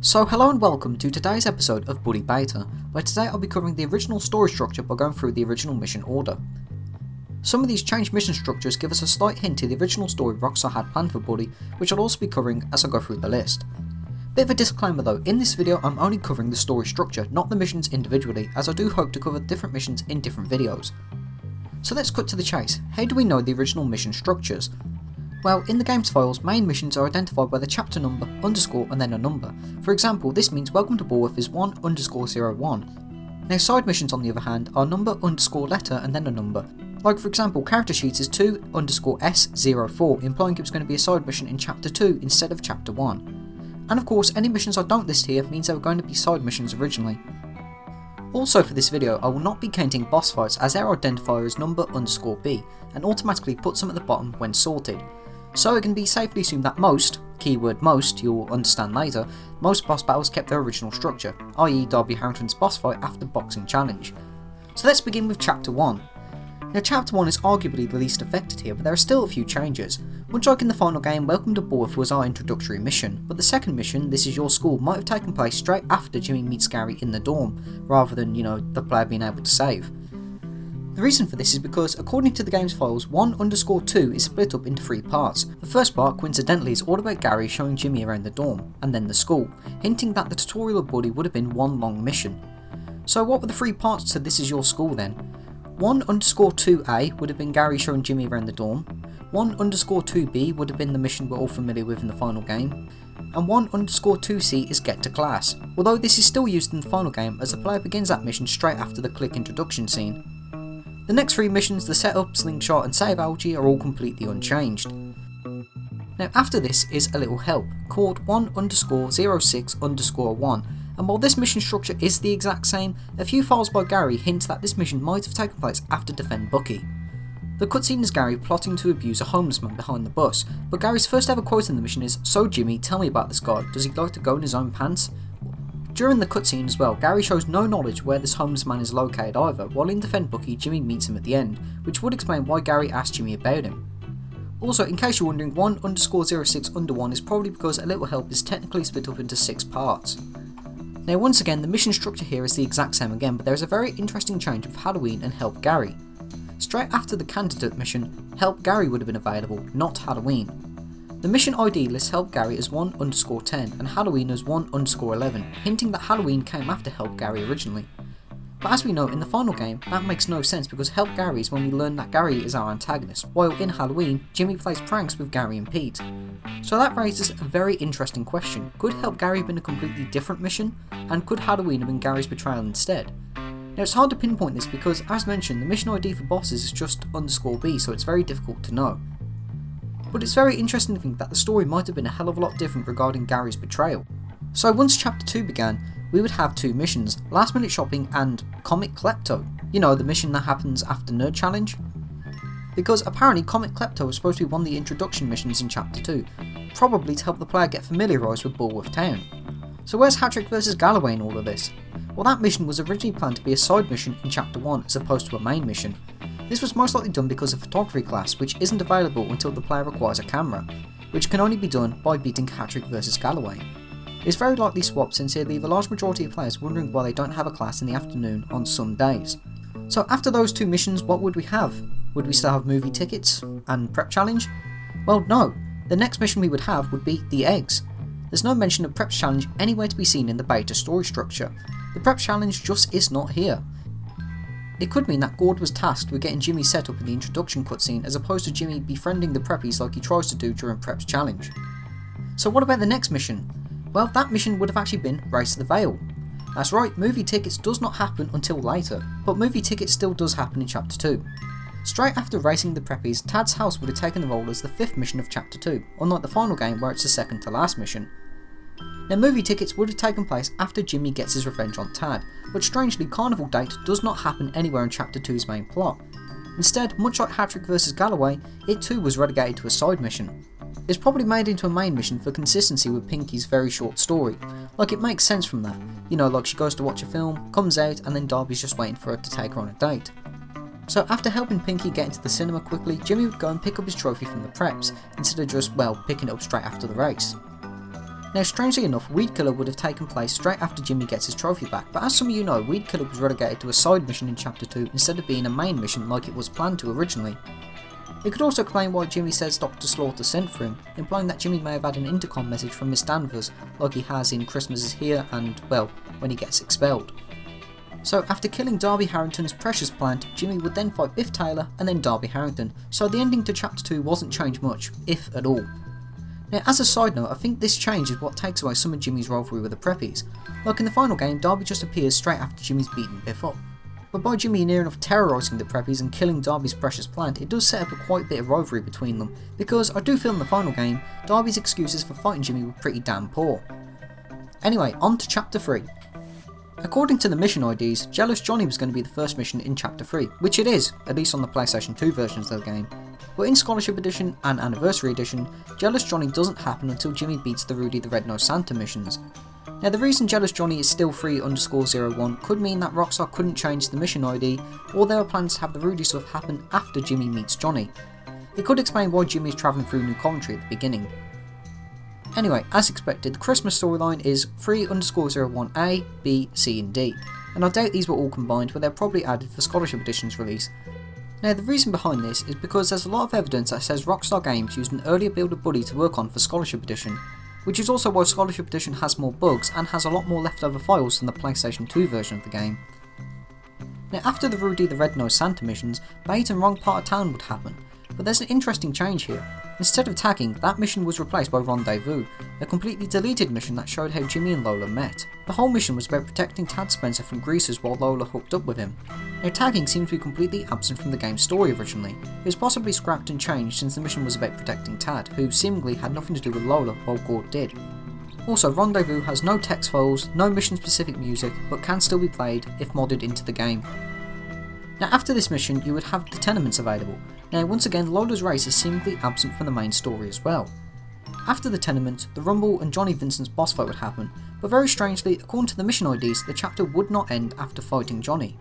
So hello and welcome to today's episode of Buddy Beta, where today I'll be covering the original story structure by going through the original mission order. Some of these changed mission structures give us a slight hint to the original story Rockstar had planned for Buddy, which I'll also be covering as I go through the list. Bit of a disclaimer though, in this video I'm only covering the story structure, not the missions individually, as I do hope to cover different missions in different videos. So let's cut to the chase. How do we know the original mission structures? Well, in the game's files, main missions are identified by the chapter number, underscore, and then a number. For example, this means Welcome to Bullworth is 1_01. Now side missions on the other hand are number underscore letter and then a number. Like for example, character sheets is 2_S04, implying it was going to be a side mission in chapter 2 instead of chapter 1. And of course, any missions I don't list here means they were going to be side missions originally. Also for this video, I will not be counting boss fights as their identifier is number underscore B, and automatically puts them at the bottom when sorted. So it can be safely assumed that most, keyword most, you'll understand later, most boss battles kept their original structure, i.e. Darby Harrington's boss fight after boxing challenge. So let's begin with chapter 1. Now chapter 1 is arguably the least affected here, but there are still a few changes. Much like in the final game, Welcome to Bullworth was our introductory mission, but the second mission, This Is Your School, might have taken place straight after Jimmy meets Gary in the dorm, rather than, the player being able to save. The reason for this is because, according to the game's files, 1_2 is split up into 3 parts. The first part, coincidentally, is all about Gary showing Jimmy around the dorm, and then the school, hinting that the tutorial of Buddy would have been one long mission. So what were the 3 parts to This Is Your School then? 1_2A would have been Gary showing Jimmy around the dorm, 1_2B would have been the mission we're all familiar with in the final game, and 1_2C is Get to Class, although this is still used in the final game as the player begins that mission straight after the click introduction scene. The next 3 missions, the setup, slingshot and save algae, are all completely unchanged. Now after this is a little help, called 1_06_1, and while this mission structure is the exact same, a few files by Gary hint that this mission might have taken place after Defend Bucky. The cutscene is Gary plotting to abuse a homeless man behind the bus, but Gary's first ever quote in the mission is, "So Jimmy, tell me about this guy, does he like to go in his own pants?" During the cutscene as well, Gary shows no knowledge where this homeless man is located either, while in Defend Bucky, Jimmy meets him at the end, which would explain why Gary asked Jimmy about him. Also, in case you're wondering, 1_06_1 is probably because A Little Help is technically split up into 6 parts. Now once again, the mission structure here is the exact same again, but there is a very interesting change with Halloween and Help Gary. Straight after the candidate mission, Help Gary would have been available, not Halloween. The mission ID lists Help Gary as 1_10 and Halloween as 1_11, hinting that Halloween came after Help Gary originally. But as we know in the final game, that makes no sense because Help Gary is when we learn that Gary is our antagonist, while in Halloween, Jimmy plays pranks with Gary and Pete. So that raises a very interesting question. Could Help Gary have been a completely different mission? And could Halloween have been Gary's betrayal instead? Now it's hard to pinpoint this because, as mentioned, the mission ID for bosses is just _B, so it's very difficult to know. But it's very interesting to think that the story might have been a hell of a lot different regarding Gary's betrayal. So once chapter 2 began, we would have 2 missions, Last Minute Shopping and Comic Klepto. The mission that happens after Nerd Challenge? Because apparently Comic Klepto was supposed to be one of the introduction missions in chapter 2, probably to help the player get familiarised with Bullworth Town. So where's Hattrick vs Galloway in all of this? Well, that mission was originally planned to be a side mission in chapter 1 as opposed to a main mission. This was most likely done because of photography class, which isn't available until the player requires a camera, which can only be done by beating Hattrick vs Galloway. It's very likely swapped since it leave a large majority of players wondering why they don't have a class in the afternoon on some days. So after those 2 missions, what would we have? Would we still have movie tickets and prep challenge? Well no, the next mission we would have would be the eggs. There's no mention of prep challenge anywhere to be seen in the beta story structure. The prep challenge just is not here. It could mean that Gord was tasked with getting Jimmy set up in the introduction cutscene as opposed to Jimmy befriending the preppies like he tries to do during Prep's challenge. So what about the next mission? Well, that mission would have actually been Race to the Veil. That's right, movie tickets does not happen until later, but movie tickets still does happen in chapter 2. Straight after racing the preppies, Tad's house would have taken the role as the 5th mission of chapter 2, unlike the final game where it's the 2nd to last mission. Now movie tickets would have taken place after Jimmy gets his revenge on Tad, but strangely Carnival Date does not happen anywhere in chapter 2's main plot. Instead, much like Hattrick vs Galloway, it too was relegated to a side mission. It's probably made into a main mission for consistency with Pinky's very short story, like it makes sense from that, like she goes to watch a film, comes out and then Darby's just waiting for her to take her on a date. So after helping Pinky get into the cinema quickly, Jimmy would go and pick up his trophy from the preps, instead of just, picking it up straight after the race. Now strangely enough, Weed Killer would have taken place straight after Jimmy gets his trophy back, but as some of you know, Weed Killer was relegated to a side mission in Chapter 2 instead of being a main mission like it was planned to originally. It could also explain why Jimmy says Dr. Slaughter sent for him, implying that Jimmy may have had an intercom message from Miss Danvers, like he has in Christmas is Here and, well, when he gets expelled. So after killing Darby Harrington's precious plant, Jimmy would then fight Biff Taylor and then Darby Harrington, so the ending to Chapter 2 wasn't changed much, if at all. Now as a side note, I think this change is what takes away some of Jimmy's rivalry with the Preppies. Like in the final game, Darby just appears straight after Jimmy's beaten Biff up. But by Jimmy near enough terrorising the Preppies and killing Darby's precious plant, it does set up a quite bit of rivalry between them, because I do feel in the final game, Darby's excuses for fighting Jimmy were pretty damn poor. Anyway, on to Chapter 3. According to the mission IDs, Jealous Johnny was going to be the first mission in Chapter 3, which it is, at least on the PlayStation 2 versions of the game. But in Scholarship Edition and Anniversary Edition, Jealous Johnny doesn't happen until Jimmy beats the Rudy the Red-Nosed Santa missions. Now the reason Jealous Johnny is still free_01 could mean that Rockstar couldn't change the mission ID, or there were plans to have the Rudy stuff happen after Jimmy meets Johnny. It could explain why Jimmy is travelling through New Coventry at the beginning. Anyway, as expected, the Christmas storyline is free_01A, B, C and D, and I doubt these were all combined, but they're probably added for Scholarship Edition's release. Now the reason behind this is because there's a lot of evidence that says Rockstar Games used an earlier build of Buddy to work on for Scholarship Edition, which is also why Scholarship Edition has more bugs and has a lot more leftover files than the PlayStation 2 version of the game. Now after the Rudy the Red-Nosed Santa missions, Bait and Wrong Part of Town would happen, but there's an interesting change here. Instead of tagging, that mission was replaced by Rendezvous, a completely deleted mission that showed how Jimmy and Lola met. The whole mission was about protecting Tad Spencer from greasers while Lola hooked up with him. Now tagging seems to be completely absent from the game's story originally. It was possibly scrapped and changed since the mission was about protecting Tad, who seemingly had nothing to do with Lola while Gord did. Also, Rendezvous has no text files, no mission specific music, but can still be played if modded into the game. Now after this mission you would have the tenements available. Now once again Lola's race is seemingly absent from the main story as well. After the tenement, the Rumble and Johnny Vincent's boss fight would happen, but very strangely, according to the mission IDs, the chapter would not end after fighting Johnny.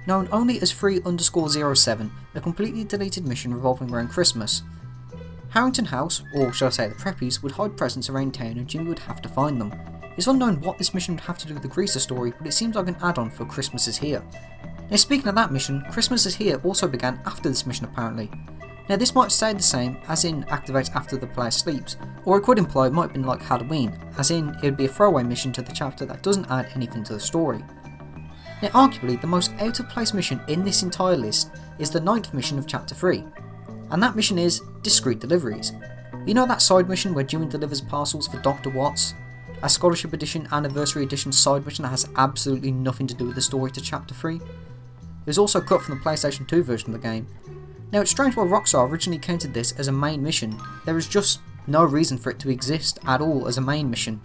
Known only as free_07, a completely deleted mission revolving around Christmas. Harrington House, or shall I say the Preppies, would hide presents around town and Jimmy would have to find them. It's unknown what this mission would have to do with the Greaser story, but it seems like an add-on for Christmas is Here. Now speaking of that mission, Christmas is Here also began after this mission apparently. Now this might stay the same, as in activates after the player sleeps, or it could imply it might have been like Halloween, as in it would be a throwaway mission to the chapter that doesn't add anything to the story. Now arguably the most out of place mission in this entire list is the 9th mission of Chapter 3, and that mission is Discreet Deliveries. You know that side mission where Jimmy delivers parcels for Dr. Watts? A Scholarship Edition, Anniversary Edition side mission that has absolutely nothing to do with the story to Chapter 3? It was also cut from the PlayStation 2 version of the game. Now it's strange why Rockstar originally counted this as a main mission. There is just no reason for it to exist at all as a main mission.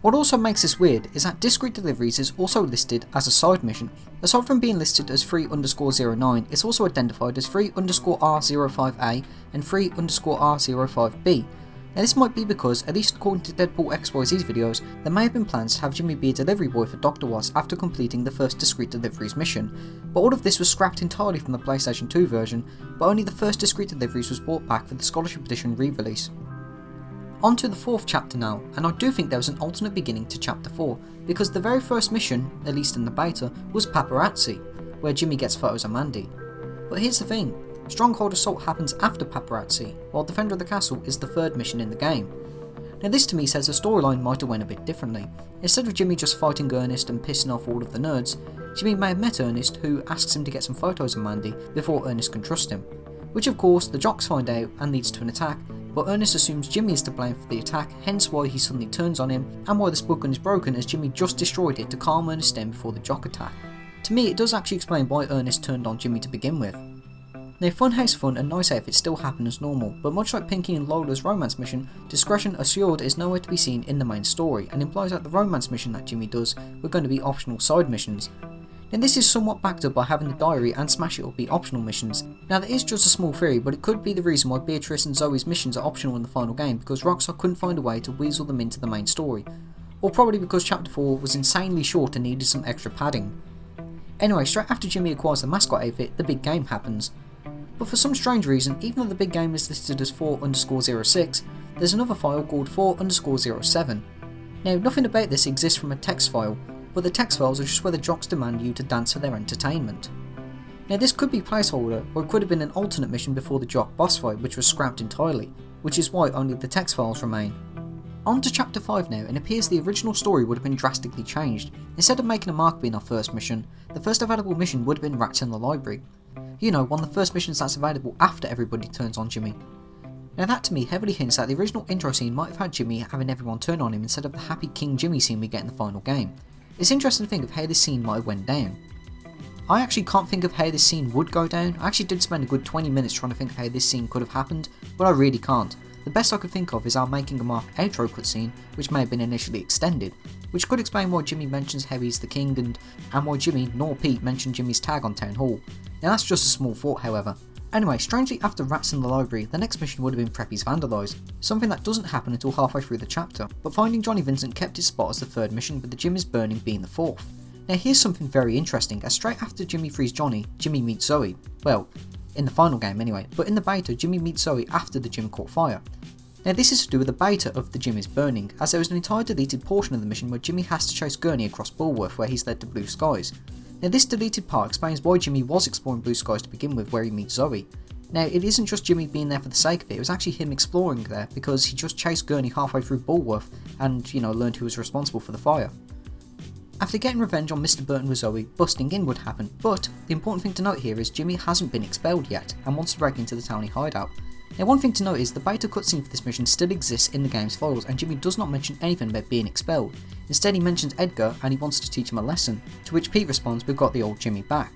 What also makes this weird is that Discreet Deliveries is also listed as a side mission. Aside from being listed as free_09, it's also identified as free_R05A and free_R05B. Now this might be because, at least according to Deadpool XYZ's videos, there may have been plans to have Jimmy be a delivery boy for Dr. Watts after completing the first Discreet Deliveries mission, but all of this was scrapped entirely from the PlayStation 2 version, but only the first Discreet Deliveries was brought back for the Scholarship Edition re-release. On to the 4th chapter now, and I do think there was an alternate beginning to Chapter 4, because the very first mission, at least in the beta, was Paparazzi, where Jimmy gets photos of Mandy. But here's the thing. Stronghold Assault happens after Paparazzi, while Defender of the Castle is the 3rd mission in the game. Now this to me says the storyline might have went a bit differently. Instead of Jimmy just fighting Ernest and pissing off all of the nerds, Jimmy may have met Ernest, who asks him to get some photos of Mandy before Ernest can trust him. Which of course the jocks find out and leads to an attack, but Ernest assumes Jimmy is to blame for the attack, hence why he suddenly turns on him, and why the spud gun is broken as Jimmy just destroyed it to calm Ernest down before the jock attack. To me it does actually explain why Ernest turned on Jimmy to begin with. Now Funhouse Fun and Nice Outfits still happen as normal, but much like Pinky and Lola's romance mission, Discretion Assured is nowhere to be seen in the main story, and implies that the romance mission that Jimmy does were going to be optional side missions. Now this is somewhat backed up by having the diary and Smash It Up be optional missions. Now that is just a small theory, but it could be the reason why Beatrice and Zoe's missions are optional in the final game, because Rockstar couldn't find a way to weasel them into the main story. Or probably because Chapter 4 was insanely short and needed some extra padding. Anyway, straight after Jimmy acquires the mascot outfit, the big game happens. But for some strange reason, even though the big game is listed as 4_06, there's another file called 4_07. Now, nothing about this exists from a text file, but the text files are just where the jocks demand you to dance for their entertainment. Now, this could be placeholder, or it could have been an alternate mission before the jock boss fight, which was scrapped entirely, which is why only the text files remain. On to chapter 5 now, and it appears the original story would have been drastically changed. Instead of making a mark being our first mission, the first available mission would have been Rats in the Library. You know, one of the first missions that's available after everybody turns on Jimmy. Now that to me heavily hints that the original intro scene might have had Jimmy having everyone turn on him instead of the happy King Jimmy scene we get in the final game. It's interesting to think of how this scene might have went down. I actually can't think of how this scene would go down. I actually did spend a good 20 minutes trying to think of how this scene could have happened, but I really can't. The best I could think of is our Making a Mark outro cutscene, which may have been initially extended, which could explain why Jimmy mentions how he's the king and why Jimmy nor Pete mentioned Jimmy's tag on Town Hall. Now that's just a small thought however. Anyway, strangely after Rats in the Library, the next mission would have been Preppy's Vandalise, something that doesn't happen until halfway through the chapter, but Finding Johnny Vincent kept his spot as the third mission with the Gym is Burning being the fourth. Now here's something very interesting, as straight after Jimmy frees Johnny, Jimmy meets Zoe. Well, in the final game anyway, but in the beta Jimmy meets Zoe after the gym caught fire. Now this is to do with the beta of The Gym is Burning, as there is an entire deleted portion of the mission where Jimmy has to chase Gurney across Bulworth where he's led to blue skies. Now this deleted part explains why Jimmy was exploring blue skies to begin with where he meets Zoe. Now it isn't just Jimmy being there for the sake of it, it was actually him exploring there because he just chased Gurney halfway through Bulworth and, learned who was responsible for the fire. After getting revenge on Mr. Burton with Zoe, busting in would happen, but the important thing to note here is Jimmy hasn't been expelled yet and wants to break into the townie hideout. Now one thing to note is the beta cutscene for this mission still exists in the game's files and Jimmy does not mention anything about being expelled. Instead he mentions Edgar and he wants to teach him a lesson, to which Pete responds, "We've got the old Jimmy back."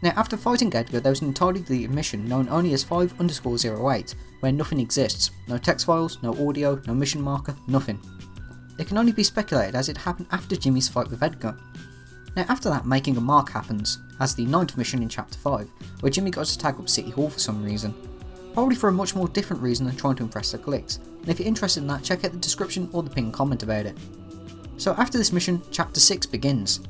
Now after fighting Edgar there was an entirely deleted mission known only as 5_08 where nothing exists, no text files, no audio, no mission marker, nothing. It can only be speculated as it happened after Jimmy's fight with Edgar. Now after that Making a Mark happens, as the 9th mission in chapter 5, where Jimmy got to tag up City Hall for some reason. Probably for a much more different reason than trying to impress the clicks, and if you're interested in that check out the description or the pinned comment about it. So after this mission, chapter 6 begins.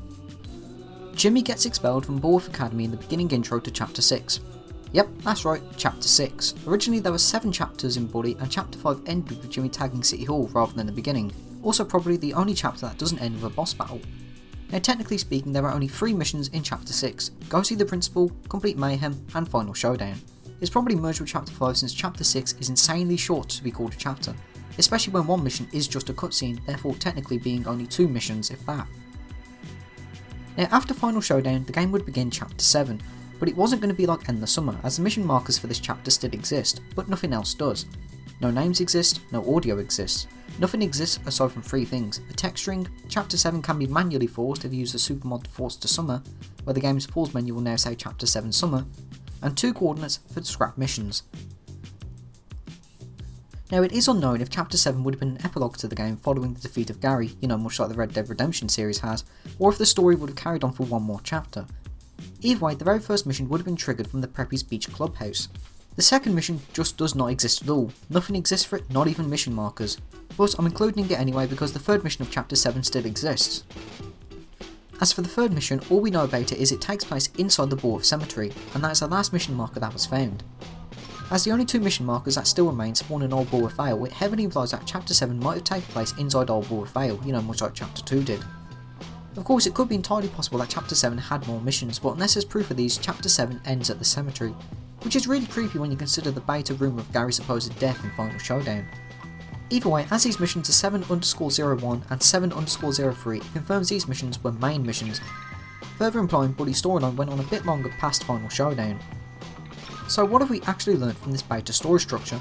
Jimmy gets expelled from Bulworth Academy in the beginning intro to chapter 6. Yep, that's right, chapter 6. Originally there were 7 chapters in Bully and chapter 5 ended with Jimmy tagging City Hall rather than the beginning. Also probably the only chapter that doesn't end with a boss battle. Now technically speaking there are only 3 missions in chapter 6, Go See the Principal, Complete Mayhem and Final Showdown. It's probably merged with chapter 5 since chapter 6 is insanely short to be called a chapter, especially when one mission is just a cutscene, therefore technically being only 2 missions if that. Now after Final Showdown the game would begin chapter 7, but it wasn't going to be like End the Summer as the mission markers for this chapter still exist, but nothing else does. No names exist, no audio exists. Nothing exists aside from 3 things: a text string, chapter 7 can be manually forced if you use the supermod Force to Summer, where the game's pause menu will now say chapter 7 Summer, and 2 coordinates for the scrap missions. Now it is unknown if chapter 7 would have been an epilogue to the game following the defeat of Gary, much like the Red Dead Redemption series has, or if the story would have carried on for one more chapter. Either way, the very first mission would have been triggered from the Preppy's Beach Clubhouse. The second mission just does not exist at all, nothing exists for it, not even mission markers. But I'm including it anyway because the third mission of chapter 7 still exists. As for the third mission, all we know about it is it takes place inside the Bulworth Cemetery, and that is the last mission marker that was found. As the only 2 mission markers that still remain spawn in Old Bulworth Vale, it heavily implies that chapter 7 might have taken place inside Old Bulworth Vale, much like chapter 2 did. Of course it could be entirely possible that chapter 7 had more missions, but unless there's proof of these, chapter 7 ends at the cemetery, which is really creepy when you consider the beta rumour of Gary's supposed death in Final Showdown. Either way, as these missions are 7_01 and 7_03, it confirms these missions were main missions, further implying Bully's storyline went on a bit longer past Final Showdown. So what have we actually learned from this beta story structure?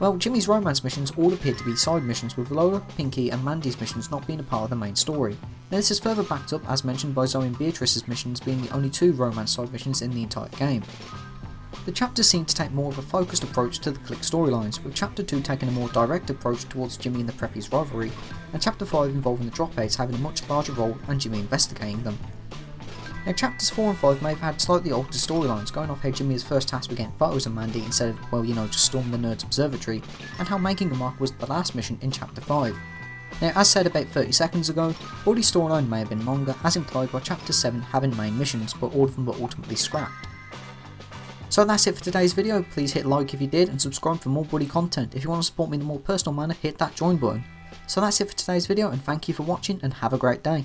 Well, Jimmy's romance missions all appear to be side missions, with Lola, Pinky and Mandy's missions not being a part of the main story. Now this is further backed up as mentioned by Zoe and Beatrice's missions being the only 2 romance side missions in the entire game. The chapters seem to take more of a focused approach to the click storylines, with chapter 2 taking a more direct approach towards Jimmy and the Preppies' rivalry, and chapter 5 involving the dropouts having a much larger role and Jimmy investigating them. Now chapters 4 and 5 may have had slightly altered storylines, going off how Jimmy is first tasked with getting photos of Mandy instead of, just storming the Nerd's Observatory, and how Making a Mark was the last mission in chapter 5. Now as said about 30 seconds ago, Bully's storyline may have been longer as implied by chapter 7 having main missions, but all of them were ultimately scrapped. So that's it for today's video. Please hit like if you did and subscribe for more buddy content. If you want to support me in a more personal manner, hit that join button. So that's it for today's video, and thank you for watching and have a great day.